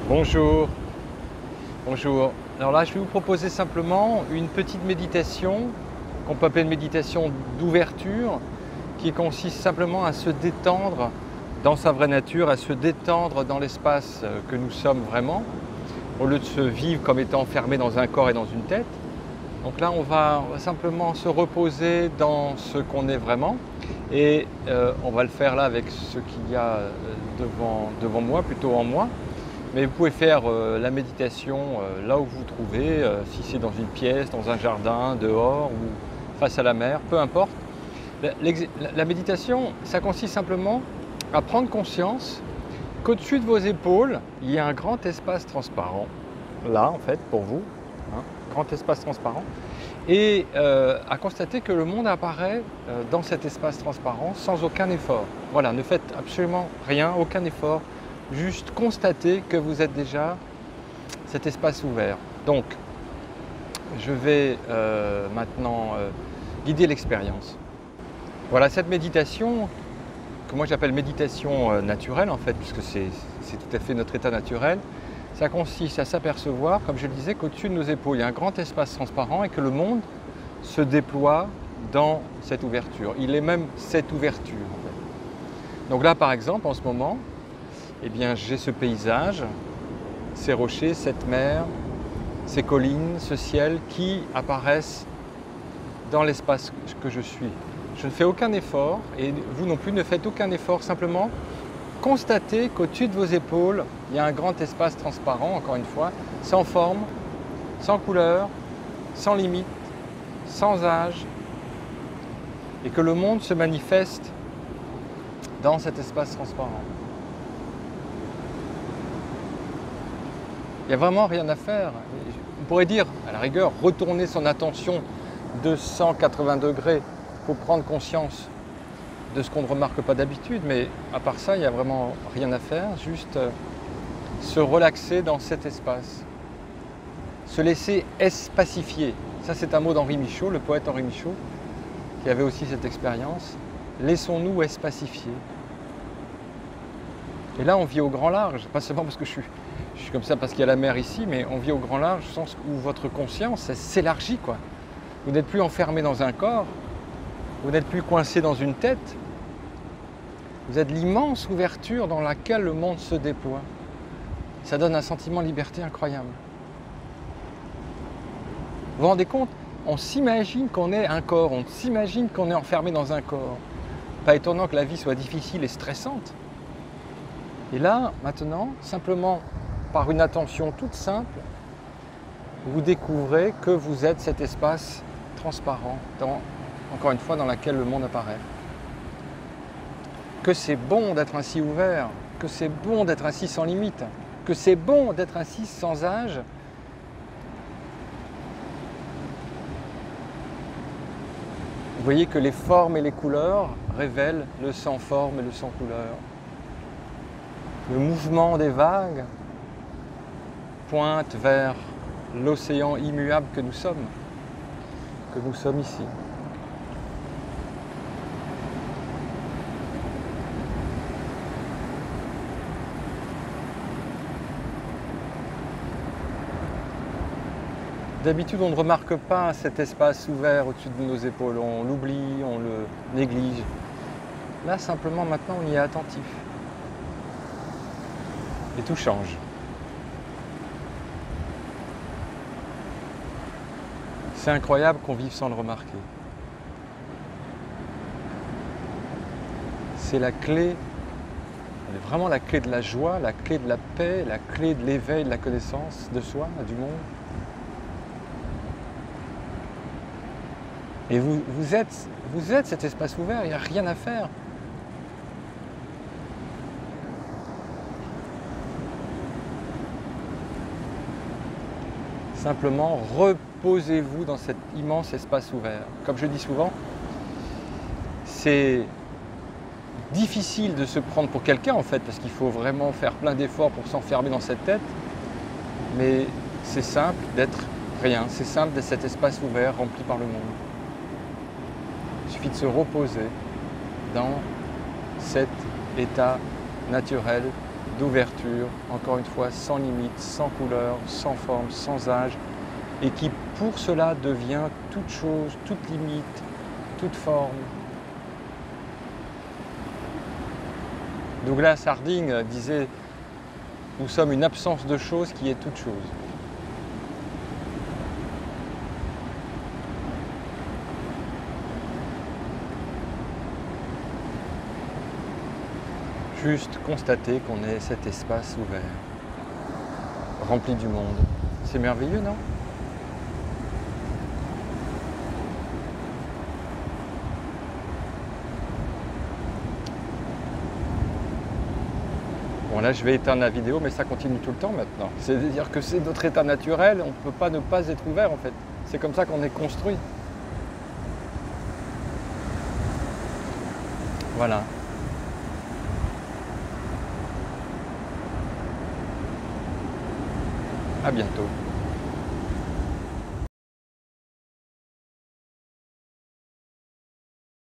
Bonjour, bonjour. Alors là, je vais vous proposer simplement une petite méditation qu'on peut appeler une méditation d'ouverture qui consiste simplement à se détendre dans sa vraie nature, à se détendre dans l'espace que nous sommes vraiment, au lieu de se vivre comme étant enfermé dans un corps et dans une tête. Donc là, on va simplement se reposer dans ce qu'on est vraiment et on va le faire là avec ce qu'il y a devant moi, plutôt en moi. Mais vous pouvez faire la méditation là où vous vous trouvez, si c'est dans une pièce, dans un jardin, dehors ou face à la mer, peu importe. La méditation, ça consiste simplement à prendre conscience qu'au-dessus de vos épaules, il y a un grand espace transparent, là en fait, pour vous, hein, grand espace transparent, et à constater que le monde apparaît dans cet espace transparent sans aucun effort. Voilà, ne faites absolument rien, aucun effort. Juste constater que vous êtes déjà cet espace ouvert. Donc, je vais maintenant guider l'expérience. Voilà, cette méditation, que moi j'appelle méditation naturelle en fait, puisque c'est tout à fait notre état naturel, ça consiste à s'apercevoir, comme je le disais, qu'au-dessus de nos épaules, il y a un grand espace transparent et que le monde se déploie dans cette ouverture. Il est même cette ouverture. En fait. Donc là, par exemple, en ce moment, eh bien, j'ai ce paysage, ces rochers, cette mer, ces collines, ce ciel qui apparaissent dans l'espace que je suis. Je ne fais aucun effort et vous non plus ne faites aucun effort, simplement constatez qu'au-dessus de vos épaules, il y a un grand espace transparent, encore une fois, sans forme, sans couleur, sans limite, sans âge, et que le monde se manifeste dans cet espace transparent. Il n'y a vraiment rien à faire. On pourrait dire, à la rigueur, retourner son attention de 180 degrés pour prendre conscience de ce qu'on ne remarque pas d'habitude, mais à part ça, il n'y a vraiment rien à faire, juste se relaxer dans cet espace. Se laisser espacifier. Ça, c'est un mot d'Henri Michaud, le poète Henri Michaud, qui avait aussi cette expérience. Laissons-nous espacifier. Et là, on vit au grand large, pas seulement parce que je suis comme ça parce qu'il y a la mer ici, mais on vit au grand large, au sens où votre conscience s'élargit, quoi. Vous n'êtes plus enfermé dans un corps, vous n'êtes plus coincé dans une tête, vous êtes l'immense ouverture dans laquelle le monde se déploie. Ça donne un sentiment de liberté incroyable. Vous vous rendez compte? On s'imagine qu'on est un corps, on s'imagine qu'on est enfermé dans un corps. Pas étonnant que la vie soit difficile et stressante. Et là, maintenant, simplement par une attention toute simple, vous découvrez que vous êtes cet espace transparent, encore une fois, dans lequel le monde apparaît. Que c'est bon d'être ainsi ouvert, que c'est bon d'être ainsi sans limite, que c'est bon d'être ainsi sans âge. Vous voyez que les formes et les couleurs révèlent le sans forme et le sans couleur. Le mouvement des vagues pointe vers l'océan immuable que nous sommes ici. D'habitude, on ne remarque pas cet espace ouvert au-dessus de nos épaules, on l'oublie, on le néglige. Là, simplement, maintenant, on y est attentif. Et tout change. C'est incroyable qu'on vive sans le remarquer. C'est la clé, vraiment la clé de la joie, la clé de la paix, la clé de l'éveil, de la connaissance de soi, du monde. Et vous êtes cet espace ouvert, il n'y a rien à faire. Simplement, reposez-vous dans cet immense espace ouvert. Comme je dis souvent, c'est difficile de se prendre pour quelqu'un en fait, parce qu'il faut vraiment faire plein d'efforts pour s'enfermer dans cette tête. Mais c'est simple d'être rien, c'est simple d'être cet espace ouvert rempli par le monde. Il suffit de se reposer dans cet état naturel d'ouverture, encore une fois, sans limite, sans couleur, sans forme, sans âge, et qui pour cela devient toute chose, toute limite, toute forme. Douglas Harding disait « Nous sommes une absence de chose qui est toute chose ». Juste constater qu'on est cet espace ouvert, rempli du monde. C'est merveilleux, non? Bon là je vais éteindre la vidéo, mais ça continue tout le temps maintenant. C'est-à-dire que c'est notre état naturel, on ne peut pas ne pas être ouvert en fait. C'est comme ça qu'on est construit. Voilà. À bientôt.